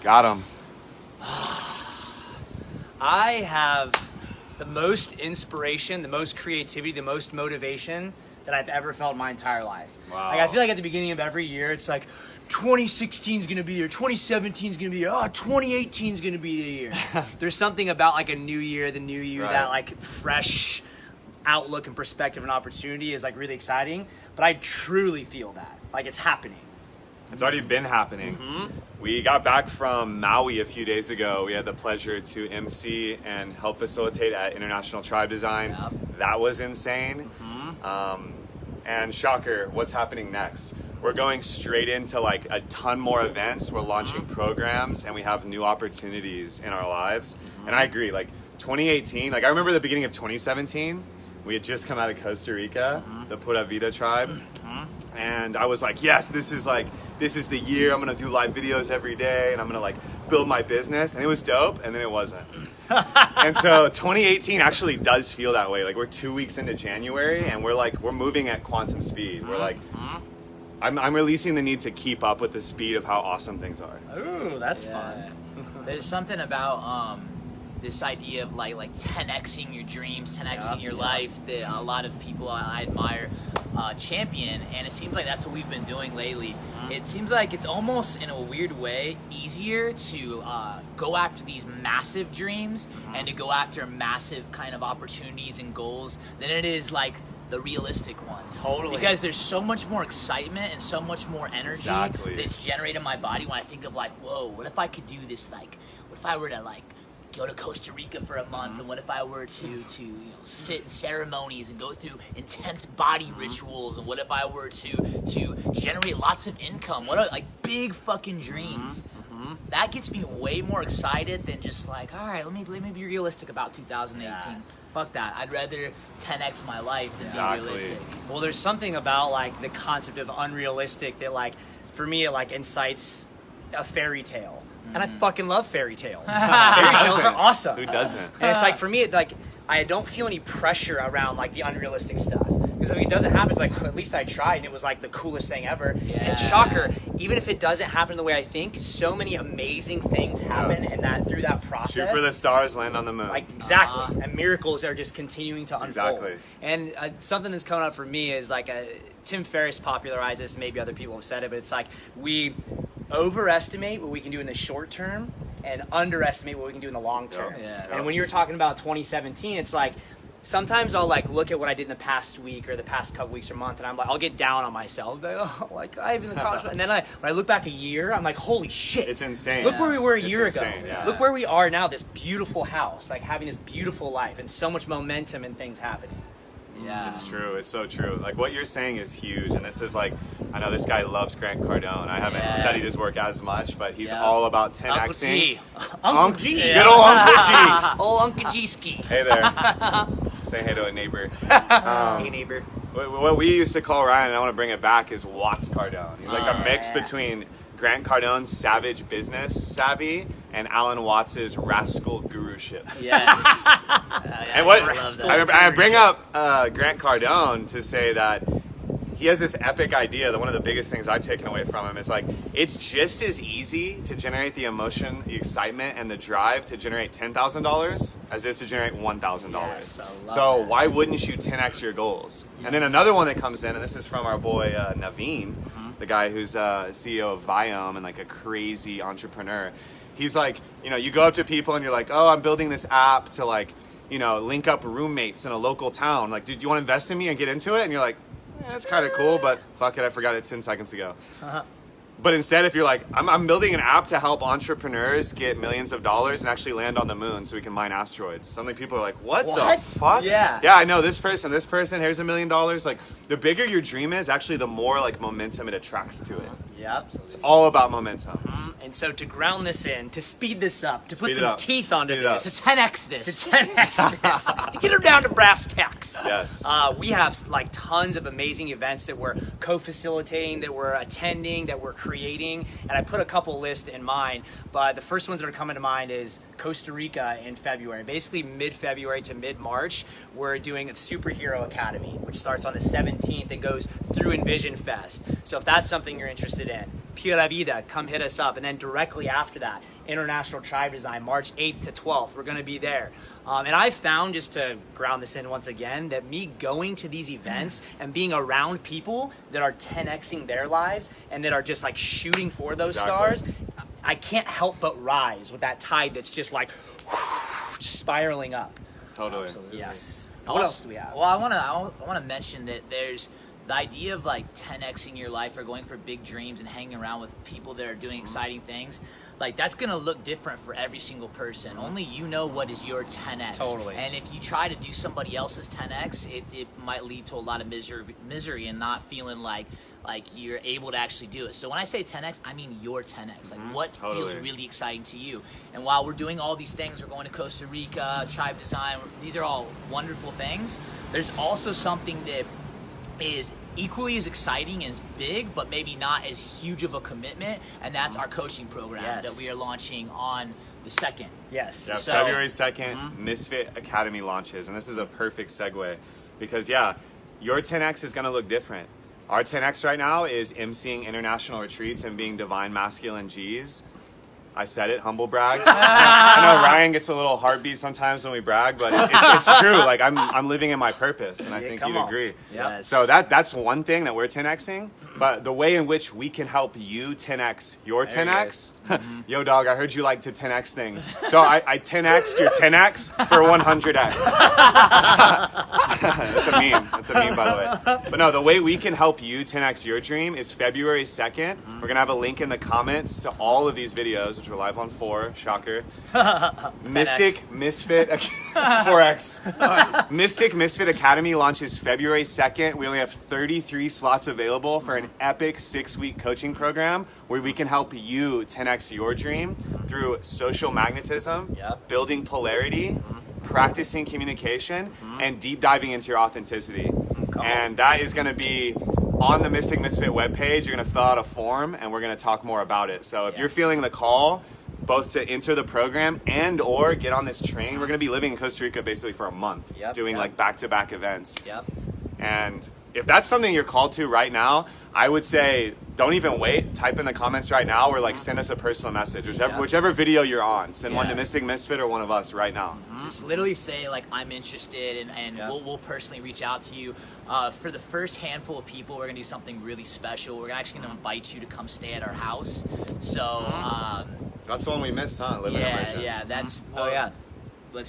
Got him. I have the most inspiration, the most creativity, the most motivation that I've ever felt in my entire life. Wow. Like I feel like at the beginning of every year, it's like 2016 is gonna be here, 2017 is gonna be here, 2018 is gonna be the year. There's something about like a new year, the new you, Right. that like fresh outlook and perspective and opportunity is like really exciting. But I truly feel that, like it's happening. It's already been happening. We got back from Maui a few days ago. We had the pleasure to MC and help facilitate at International Tribe Design. Yep. That was insane. And shocker, what's happening next? We're going straight into like a ton more events. We're launching programs and we have new opportunities in our lives. And I agree, like 2018, like I remember the beginning of 2017, we had just come out of Costa Rica, the Pura Vida tribe. And I was like, yes, this is the year. I'm gonna do live videos every day and I'm gonna like build my business. And it was dope, and then it wasn't. And so 2018 actually does feel that way. Like we're 2 weeks into January and we're moving at quantum speed. We're like, I'm releasing the need to keep up with the speed of how awesome things are. Ooh, that's fun. There's something about this idea of like 10xing your dreams, 10xing your life that a lot of people I admire champion, and it seems like that's what we've been doing lately. It seems like it's almost in a weird way easier to go after these massive dreams and to go after massive kind of opportunities and goals than it is like the realistic ones. Totally. Because there's so much more excitement and so much more energy Exactly. that's generated in my body when I think of like, whoa, what if I could do this? Like, what if I were to like go to Costa Rica for a month, and what if I were to sit in ceremonies and go through intense body rituals, and what if I were to generate lots of income? What are like big fucking dreams? That gets me way more excited than just like, all right, let me be realistic about 2018. Yeah. Fuck that. I'd rather 10x my life than Exactly. be realistic. Well, there's something about like the concept of unrealistic that like, for me, it like incites a fairy tale. And I fucking love fairy tales. Fairy tales are awesome. Who doesn't? And it's like, for me, it, like, I don't feel any pressure around like the unrealistic stuff. Because if it doesn't happen, it's like, well, at least I tried and it was like the coolest thing ever. Yeah. And shocker, even if it doesn't happen the way I think, so many amazing things happen and that through that process. Shoot for the stars, land on the moon. Like, exactly. And miracles are just continuing to unfold. Exactly. And something that's coming up for me is like, Tim Ferriss popularized this, maybe other people have said it, but it's like we overestimate what we can do in the short term and underestimate what we can do in the long term. Yeah. And when you were talking about 2017, it's like, sometimes I'll like look at what I did in the past week or the past couple weeks or month, and I'm like, I'll get down on myself. Like, oh, like I haven't accomplished. And then when I look back a year, I'm like, holy shit! It's insane. Look where we were a It's year insane, ago. yeah. Look where we are now. This beautiful house, like having this beautiful life, and so much momentum and things happening. Yeah. It's true. It's so true. Like what you're saying is huge, and this is like, I know this guy loves Grant Cardone. I haven't studied his work as much, but he's all about 10xing. Uncle G. Uncle G. Good old Uncle G. Old Uncle G-ski. Hey there. Say hey to a neighbor. Hey, neighbor. What we used to call Ryan, and I want to bring it back, is Watts Cardone. He's like a mix between Grant Cardone's savage business savvy and Alan Watts's rascal guruship. Yes. And what I love that. I bring up Grant Cardone to say that he has this epic idea that one of the biggest things I've taken away from him is like, it's just as easy to generate the emotion, the excitement, and the drive to generate $10,000 as it is to generate $1,000. Yes, I love So that. why wouldn't you 10x your goals? And then another one that comes in, and this is from our boy Naveen, the guy who's CEO of Viome and like a crazy entrepreneur. He's like, you go up to people and you're like, oh, I'm building this app to like, link up roommates in a local town. Like, dude, you want to invest in me and get into it? And you're like, that's kind of cool, but fuck it, I forgot it 10 seconds ago. But instead, if you're like, I'm building an app to help entrepreneurs get millions of dollars and actually land on the moon so we can mine asteroids. Suddenly people are like, what the fuck? Yeah. Yeah, I know this person, here's $1 million. Like, the bigger your dream is, actually the more like momentum it attracts to it. Yep. It's all about momentum. And so to ground this in, to speed this up, to put Speed it some up. teeth onto Speed it up. this, To 10x this. to 10x this, to get them down to brass tacks. Yes. We have like tons of amazing events that we're co-facilitating, that we're attending, that we're creating, and I put a couple lists in mind, but the first ones that are coming to mind is Costa Rica in February. Basically mid-February to mid-March, we're doing a Superhero Academy, which starts on the 17th and goes through Envision Fest. So if that's something you're interested in, Pura Vida, come hit us up. And then directly after that, International Tribe Design, March 8th to 12th. We're going to be there. And I've found, just to ground this in once again, that me going to these events and being around people that are 10xing their lives and that are just like shooting for those stars, I can't help but rise with that tide that's just like spiraling up. Totally. Absolutely. Yes. What else do we have? Well, I want to mention that there's the idea of like 10xing your life or going for big dreams and hanging around with people that are doing exciting things. Like, that's going to look different for every single person. Only you know what is your 10x. Totally. And if you try to do somebody else's 10x, it might lead to a lot of misery and not feeling like you're able to actually do it. So when I say 10x, I mean your 10x. Like, what feels really exciting to you? And while we're doing all these things, we're going to Costa Rica, Tribe Design, these are all wonderful things. There's also something that is equally as exciting as big, but maybe not as huge of a commitment, and that's our coaching program that we are launching on the 2nd. Yes. Yeah, So, February 2nd, Misfit Academy launches, and this is a perfect segue because, yeah, your 10X is going to look different. Our 10X right now is emceeing international retreats and being divine masculine G's. I said it, humble brag. I know Ryan gets a little heartbeat sometimes when we brag, but it's true. Like, I'm living in my purpose, and I think you'd agree. Yes. So that's one thing that we're 10Xing, but the way in which we can help you 10X your 10X. Yo, dog, I heard you like to 10X things. So I 10X'd your 10X for 100X. That's a meme. That's a meme, by the way. But no, the way we can help you 10X your dream is February 2nd. We're going to have a link in the comments to all of these videos, which we're live on 4, shocker. Mystic Misfit 4X. Mystic Misfit Academy launches February 2nd. We only have 33 slots available for an epic 6-week coaching program where we can help you 10X your dream through social magnetism, building polarity, practicing communication, and deep diving into your authenticity. And that is going to be on the Mystic Misfit webpage. You're going to fill out a form, and we're going to talk more about it. So if you're feeling the call, both to enter the program and or get on this train, we're going to be living in Costa Rica basically for a month, doing like back-to-back events. And if that's something you're called to right now, I would say don't even wait. Type in the comments right now or like send us a personal message. Whichever video you're on, send one to Mystic Misfit or one of us right now. Just literally say like, I'm interested, and we'll personally reach out to you. For the first handful of people, we're gonna do something really special. We're actually gonna invite you to come stay at our house. So that's the one we missed, huh? Live in immersion. That's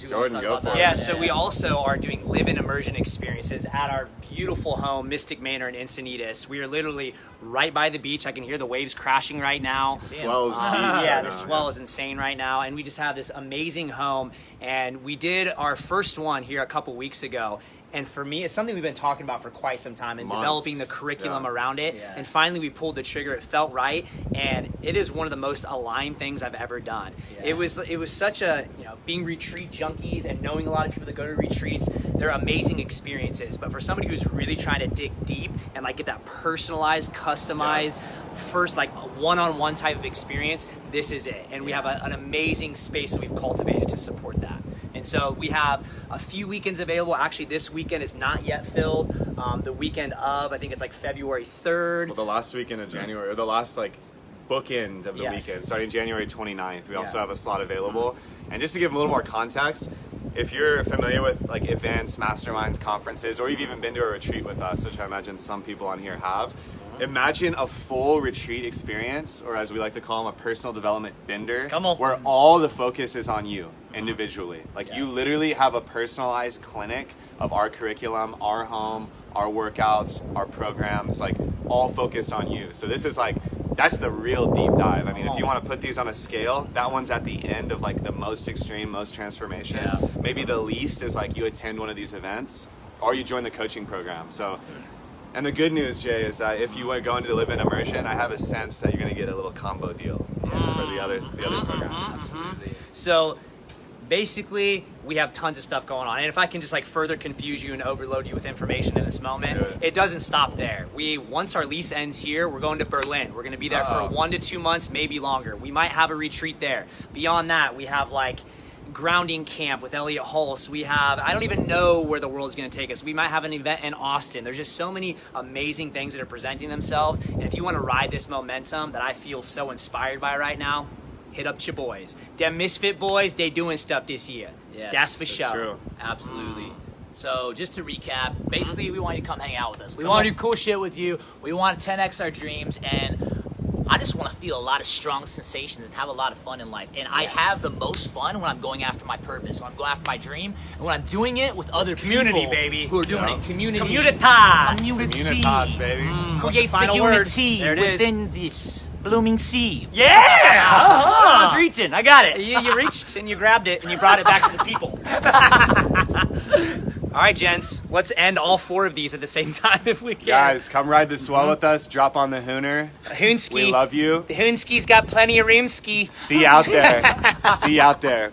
Jordan, go for it. Yeah, so we also are doing live-in immersion experiences at our beautiful home, Mystic Manor in Encinitas. We are literally right by the beach. I can hear the waves crashing right now. Swell's the swell is insane right now. And we just have this amazing home. And we did our first one here a couple weeks ago. And for me, it's something we've been talking about for quite some time and developing the curriculum around it. And finally, we pulled the trigger. It felt right. And it is one of the most aligned things I've ever done. It was such a, being retreat junkies and knowing a lot of people that go to retreats, they're amazing experiences. But for somebody who's really trying to dig deep and like get that personalized, customized, first like a one-on-one type of experience, this is it. And we have an amazing space that we've cultivated to support that. And so we have a few weekends available. Actually, this weekend is not yet filled. The weekend of, I think it's like February 3rd. Well, the last weekend of January, or the last like bookend of the weekend, starting January 29th. We also have a slot available. And just to give a little more context, if you're familiar with like events, masterminds, conferences, or you've even been to a retreat with us, which I imagine some people on here have, imagine a full retreat experience, or as we like to call them, a personal development bender, where all the focus is on you individually. Like you literally have a personalized clinic of our curriculum, our home, our workouts, our programs, like all focused on you. So this is like, that's the real deep dive. I mean, if you want to put these on a scale, that one's at the end of like the most extreme, most transformation. Maybe the least is like you attend one of these events or you join the coaching program. So, and the good news, Jay, is that if you want to go into the live-in immersion, I have a sense that you're going to get a little combo deal for the other programs. Absolutely. So basically, we have tons of stuff going on. And if I can just like further confuse you and overload you with information in this moment, it doesn't stop there. Once our lease ends here, we're going to Berlin. We're going to be there for 1 to 2 months, maybe longer. We might have a retreat there. Beyond that, we have like grounding camp with Elliot Hulse. We have, I don't even know where the world's going to take us. We might have an event in Austin. There's just so many amazing things that are presenting themselves. And if you want to ride this momentum that I feel so inspired by right now, hit up your boys. Them Misfit boys, they doing stuff this year. Yes, that's for sure. True. Absolutely. So just to recap, basically we want you to come hang out with us. We want to do cool shit with you. We want to 10x our dreams, and I just want to feel a lot of strong sensations and have a lot of fun in life. And I have the most fun when I'm going after my purpose, when I'm going after my dream, and when I'm doing it with other Community, people baby. who are doing it. Community. Communitas. Communitas, baby. What's the Create final the word? unity There it is. within this blooming sea. Yeah! I was reaching. I got it. You reached and you grabbed it and you brought it back to the people. All right, gents, let's end all 4 of these at the same time if we can. Guys, come ride the swell with us. Drop on the Hooner. Hoonski. We love you. The Hoonski's got plenty of roomski. See you out there. See you out there.